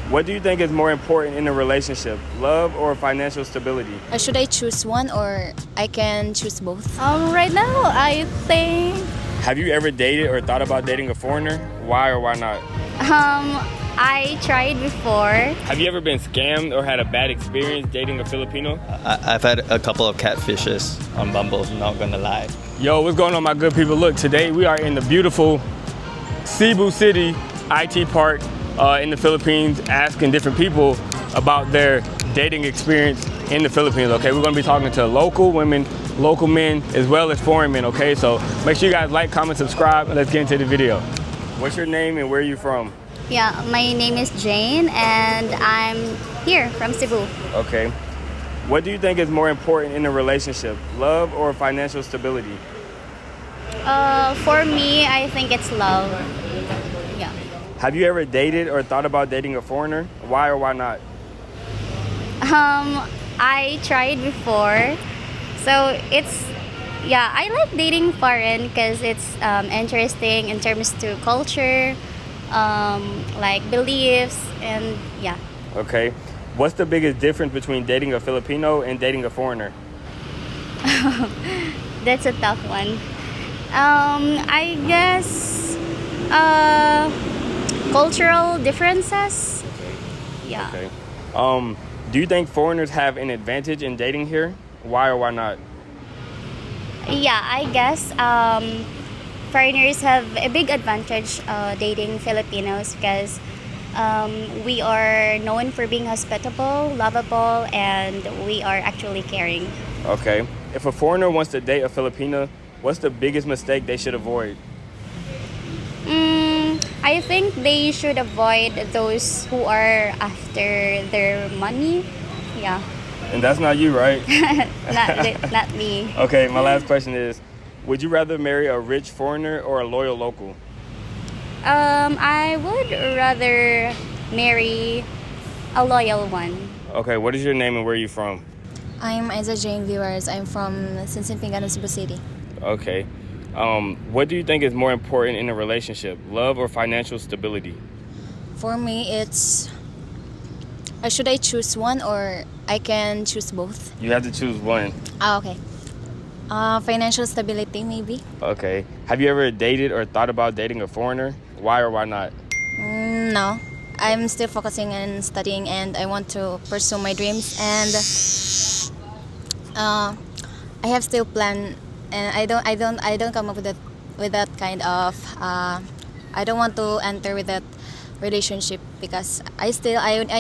What do you think is more important in a relationship, love or financial stability? Should I choose one or I can choose both? Right now, I think Have you ever dated or thought about dating a foreigner? Why or why not? I tried before. Have you ever been scammed or had a bad experience dating a Filipino? I've had a couple of catfishes on Bumble, not gonna lie. Yo, what's going on, my good people? Look, today we are in the beautiful Cebu City IT Park in the Philippines, asking different people about their dating experience in the Philippines, okay? We're gonna be talking to local women, local men, as well as foreign men, okay? So make sure you guys like, comment, subscribe, and let's get into the video. What's your name and where are you from? Yeah, my name is Jane and I'm here from Cebu. Okay. What do you think is more important in a relationship, love or financial stability? For me, I think it's love. Yeah. Have you ever dated or thought about dating a foreigner? Why or why not? I tried before. So I like dating foreign because it's interesting in terms to culture, like beliefs, and yeah. Okay. What's the biggest difference between dating a Filipino and dating a foreigner? That's a tough one. I guess cultural differences. Yeah. Okay. Do you think foreigners have an advantage in dating here? Why or why not? Yeah, I guess foreigners have a big advantage dating Filipinos because we are known for being hospitable, lovable, and we are actually caring. Okay. If a foreigner wants to date a Filipino, what's the biggest mistake they should avoid? I think they should avoid those who are after their money. Yeah, And that's not you, right? not me. Okay, my last question is, would you rather marry a rich foreigner or a loyal local? I would rather marry a loyal one. Okay, what is your name and where are you from? I'm Isa Jane Viewers. I'm from Sinsinpingano, Cebu City. Okay. What do you think is more important in a relationship, love or financial stability? For me, it's should I choose one or I can choose both? You have to choose one. Okay. Financial stability, maybe. Okay. Have you ever dated or thought about dating a foreigner? Why or why not? No. I'm still focusing on studying and I want to pursue my dreams and I have still plan and I don't come up with that kind of I don't want to enter with that relationship because I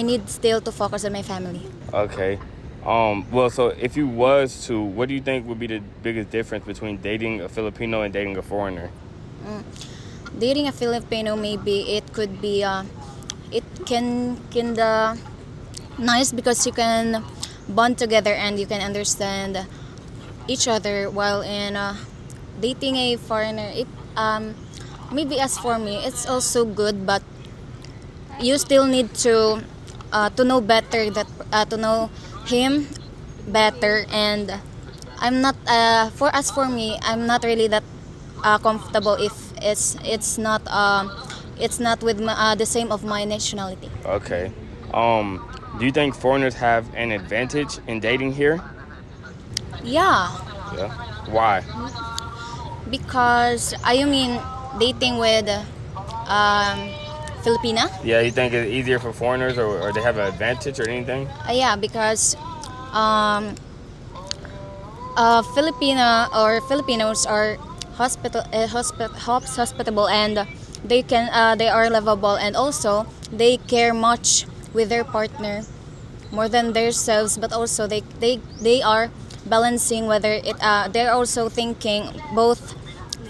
need still to focus on my family. Okay. Well, so if you was to, what do you think would be the biggest difference between dating a Filipino and dating a foreigner? Dating a Filipino, maybe it could be it can nice because you can bond together and you can understand each other, while in dating a foreigner, it maybe as for me it's also good, but you still need to know better that to know him better, and I'm not for me I'm not really that comfortable if it's not with the same of my nationality. Okay. Do you think foreigners have an advantage in dating here? Yeah, Yeah. Why? because you mean dating with Filipina? Yeah, you think it's easier for foreigners or they have an advantage or anything? Yeah, because Filipina or Filipinos are hospitable and they are lovable, and also they care much with their partner more than themselves, but also they are balancing whether they're also thinking both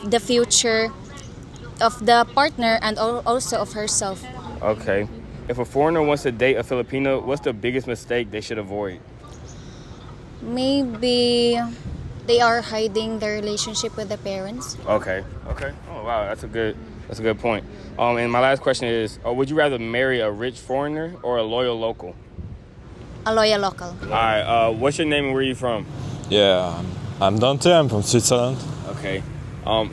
the future of the partner and also of herself. Okay. If a foreigner wants to date a Filipino, what's the biggest mistake they should avoid? Maybe they are hiding their relationship with the parents. Okay. Okay. Oh wow, that's a good point. And my last question is, would you rather marry a rich foreigner or a loyal local? A loyal local. All right. What's your name and where are you from? Yeah, I'm Dante. I'm from Switzerland. Okay.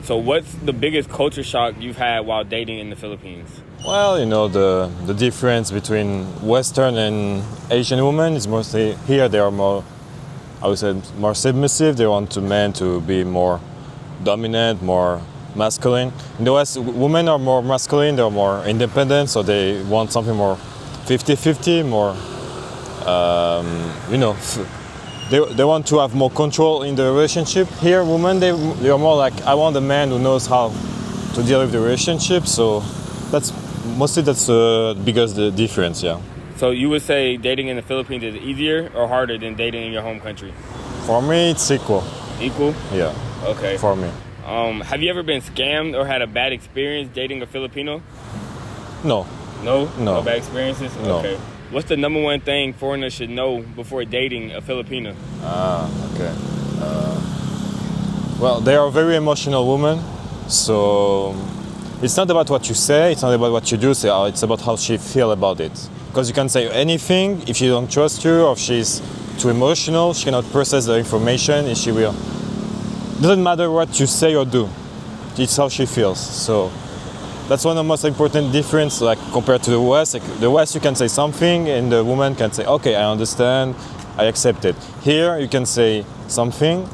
So what's the biggest culture shock you've had while dating in the Philippines? Well, you know, the difference between Western and Asian women is mostly here they are more, I would say, more submissive. They want men to be more dominant, more masculine. In the West, women are more masculine, they're more independent, so they want something more 50-50, more, you know, they want to have more control in the relationship. Here, women, they are more like, I want a man who knows how to deal with the relationship, so that's the biggest difference, yeah. So you would say dating in the Philippines is easier or harder than dating in your home country? For me, it's equal. Equal? Yeah. Okay. For me. Have you ever been scammed or had a bad experience dating a Filipino? No. No? No. No bad experiences? No. Okay. What's the number one thing foreigners should know before dating a Filipino? Okay. Well, they are very emotional women, so it's not about what you say, it's not about what you do, it's about how she feel about it. Because you can say anything, if she don't trust you or if she's too emotional, she cannot process the information and she will. It doesn't matter what you say or do, it's how she feels. So that's one of the most important difference, like compared to the West. Like, the West, you can say something and the woman can say, okay, I understand, I accept it. Here, you can say something,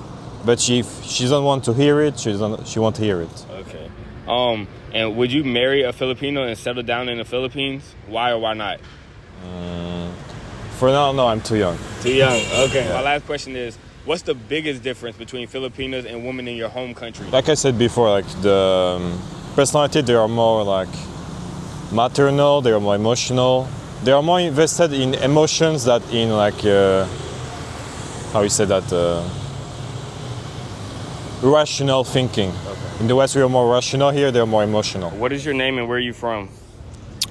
but if she doesn't want to hear it, she won't hear it. Okay. And would you marry a Filipino and settle down in the Philippines? Why or why not? For now, no, I'm too young. Too young. Okay. Yeah. My last question is, what's the biggest difference between Filipinos and women in your home country? Like I said before, like the personality, they are more like maternal, they are more emotional, they are more invested in emotions that in like, how you say that, rational thinking. Okay. In the West, we are more rational. Here, they're more emotional. What is your name and where are you from?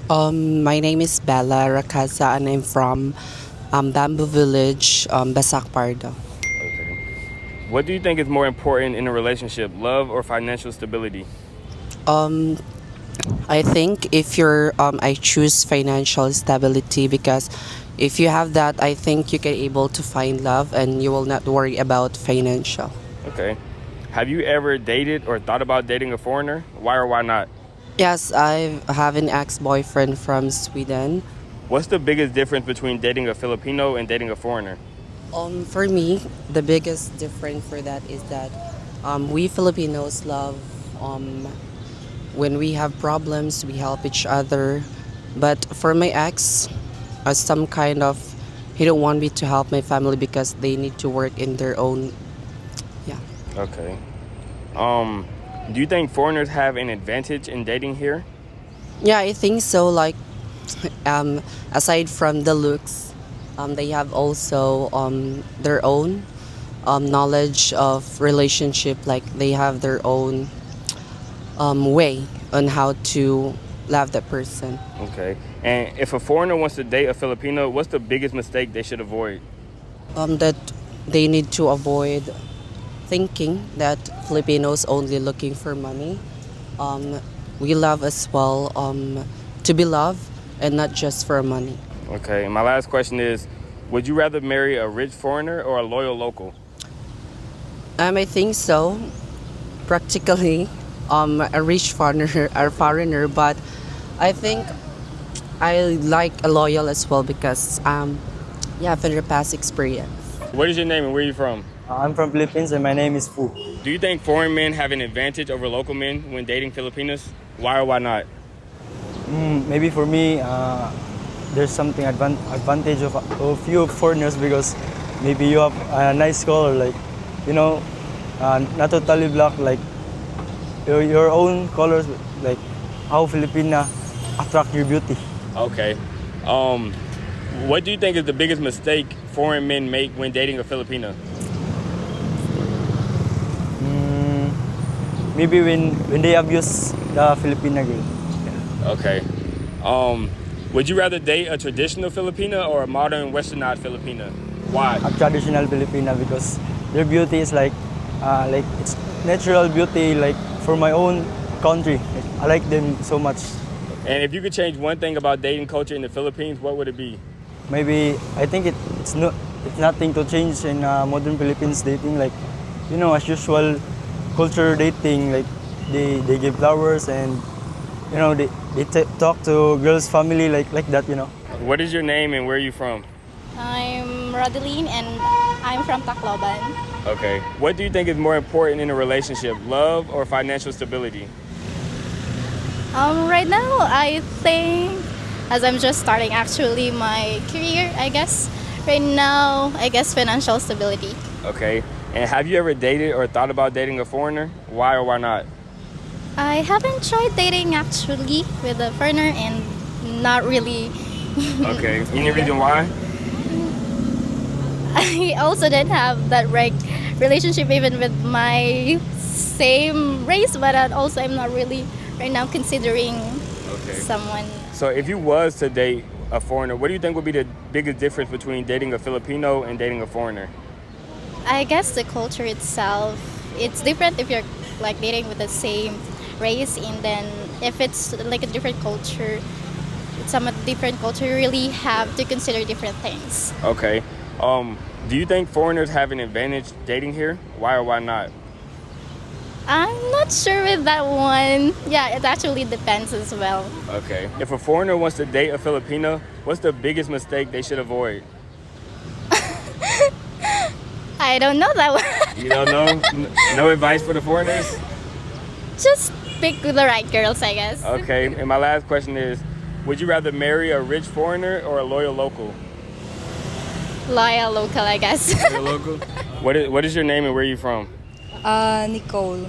My name is Bella Racaza and I'm from Bamboo Village, Basak Pardo. Okay. What do you think is more important in a relationship, love or financial stability? I think if I choose financial stability because if you have that, I think you can able to find love and you will not worry about financial. Okay. Have you ever dated or thought about dating a foreigner? Why or why not? Yes, I have an ex-boyfriend from Sweden. What's the biggest difference between dating a Filipino and dating a foreigner? For me, the biggest difference for that is that we Filipinos love when we have problems, we help each other. But for my ex, some kind of, he don't want me to help my family because they need to work in their own, yeah. Okay. Do you think foreigners have an advantage in dating here? Yeah, I think so. Like, aside from the looks, they have also their own knowledge of relationship. Like they have their own way on how to love that person. Okay. And if a foreigner wants to date a Filipino, what's the biggest mistake they should avoid? That they need to avoid thinking that Filipinos only looking for money. We love as well to be loved and not just for money. Okay. My last question is, would you rather marry a rich foreigner or a loyal local? I think so. Practically, a rich foreigner, but I think I like a loyal as well because yeah, from the past experience. What is your name and where are you from? I'm from Philippines and my name is Fu. Do you think foreign men have an advantage over local men when dating Filipinos? Why or why not? Maybe for me, there's something advantage of few foreigners because maybe you have a nice color, like, you know, not totally black, like your own colors, like how Filipina attract your beauty. Okay. What do you think is the biggest mistake foreign men make when dating a Filipino? Maybe when they abuse the Filipina girl. Okay. Would you rather date a traditional Filipina or a modern westernized Filipina? Why? A traditional Filipina because their beauty is like it's natural beauty, like for my own country. I like them so much. And if you could change one thing about dating culture in the Philippines, what would it be? Maybe I think it's nothing to change in modern Philippines dating, like, you know, as usual culture dating, like they give flowers and they talk to girls' family like that. What is your name and where are you from? I'm Rodeline and I'm from Tacloban. Okay. What do you think is more important in a relationship, love or financial stability? Right now, I think, as I'm just starting actually my career, I guess, right now, I guess financial stability. Okay. And have you ever dated or thought about dating a foreigner? Why or why not? I haven't tried dating actually with a foreigner and not really. Okay. Any reason why? I also didn't have that right relationship even with my same race, but also I'm not really right now considering someone. So if you was to date a foreigner, what do you think would be the biggest difference between dating a Filipino and dating a foreigner? I guess the culture itself, it's different if you're like dating with the same race, and then if it's like a different culture, some different culture, you really have to consider different things. Okay. Do you think foreigners have an advantage dating here? Why or why not? I'm not sure with that one. Yeah, it actually depends as well. Okay. If a foreigner wants to date a Filipino, what's the biggest mistake they should avoid? I don't know that one. You don't know? No advice for the foreigners? Just pick the right girls, I guess. Okay. And my last question is, would you rather marry a rich foreigner or a loyal local? Loyal local, I guess. Loyal local? What is your name and where are you from? Nicole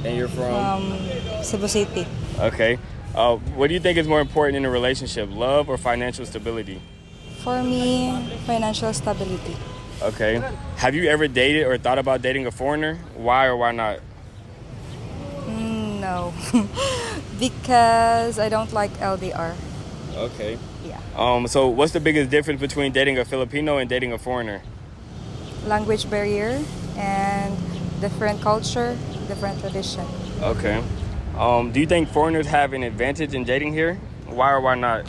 And you're from? Cebu City. Okay. What do you think is more important in a relationship, love or financial stability? For me, financial stability. Okay. Have you ever dated or thought about dating a foreigner? Why or why not? No, because I don't like LDR. Okay. Yeah. So what's the biggest difference between dating a Filipino and dating a foreigner? Language barrier and different culture, different tradition. Okay. Do you think foreigners have an advantage in dating here? Why or why not?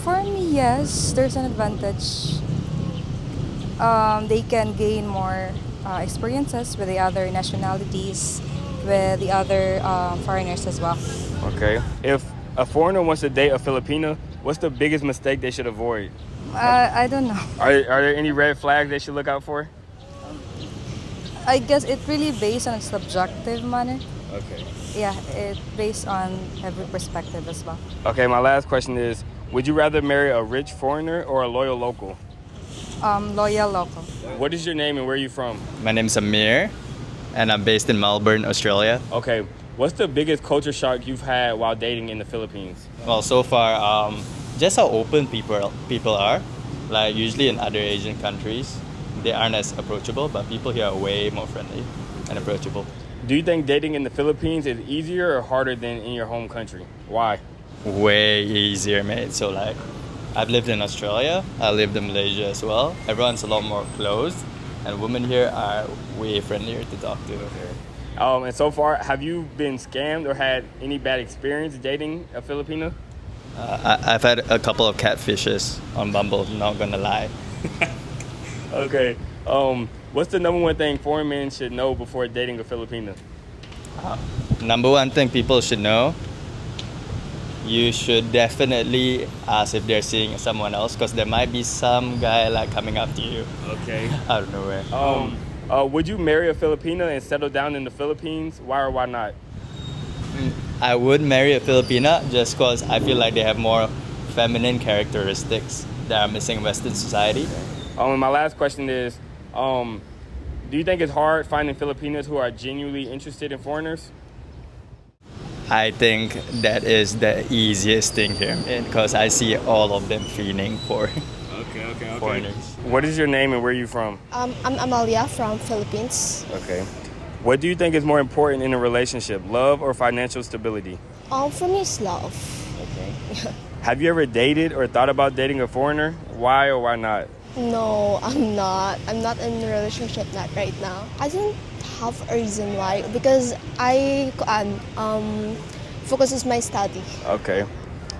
For me, yes, there's an advantage. They can gain more experiences with the other nationalities, with the other foreigners as well. Okay. If a foreigner wants to date a Filipino, what's the biggest mistake they should avoid? I don't know. Are there any red flags they should look out for? I guess it really based on a subjective manner. Okay. Yeah, it based on every perspective as well. Okay, my last question is, would you rather marry a rich foreigner or a loyal local? Loyal local. What is your name and where are you from? My name's Amir, and I'm based in Melbourne, Australia. Okay, what's the biggest culture shock you've had while dating in the Philippines? Well, so far, just how open people are. Like usually in other Asian countries, they aren't as approachable, but people here are way more friendly and approachable. Do you think dating in the Philippines is easier or harder than in your home country? Why? Way easier, mate. So like, I've lived in Australia, I lived in Malaysia as well. Everyone's a lot more closed, and women here are way friendlier to talk to. And so far, have you been scammed or had any bad experience dating a Filipino? I've had a couple of catfishes on Bumble, not gonna lie. Okay. What's the number one thing foreign men should know before dating a Filipino? Number one thing people should know, you should definitely ask if they're seeing someone else, because there might be some guy like coming up to you Okay. out of nowhere. Would you marry a Filipina and settle down in the Philippines? Why or why not? I would marry a Filipina just because I feel like they have more feminine characteristics that are missing in Western society. And my last question is, do you think it's hard finding Filipinos who are genuinely interested in foreigners? I think that is the easiest thing here because I see all of them fiending for Okay. foreigners. What is your name and where are you from? I'm Amalia from Philippines. Okay. What do you think is more important in a relationship, love or financial stability? For me, it's love. Okay. Have you ever dated or thought about dating a foreigner? Why or why not? No, I'm not. I'm not in a relationship not right now. I don't have a reason why because I focuses my study. Okay.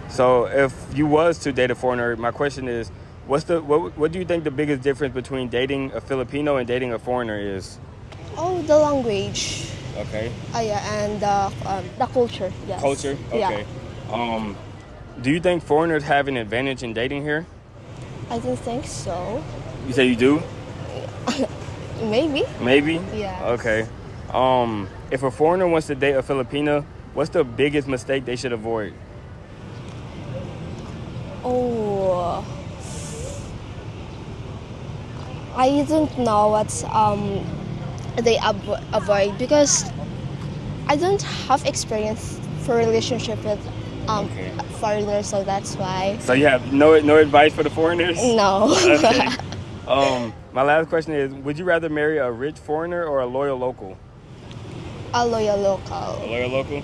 So if you was to date a foreigner, my question is, what do you think the biggest difference between dating a Filipino and dating a foreigner is? Oh, the language. Okay. Yeah, and the culture. Yes. Culture? Okay. Yeah. Do you think foreigners have an advantage in dating here? I don't think so. You say you do? Maybe. Maybe? Yeah. Okay. If a foreigner wants to date a Filipina, what's the biggest mistake they should avoid? Oh. I don't know what's they avoid because I don't have experience for relationship with Okay. foreigners, so that's why. So you have no advice for the foreigners? No. Okay. My last question is, would you rather marry a rich foreigner or a loyal local? A loyal local. A loyal local?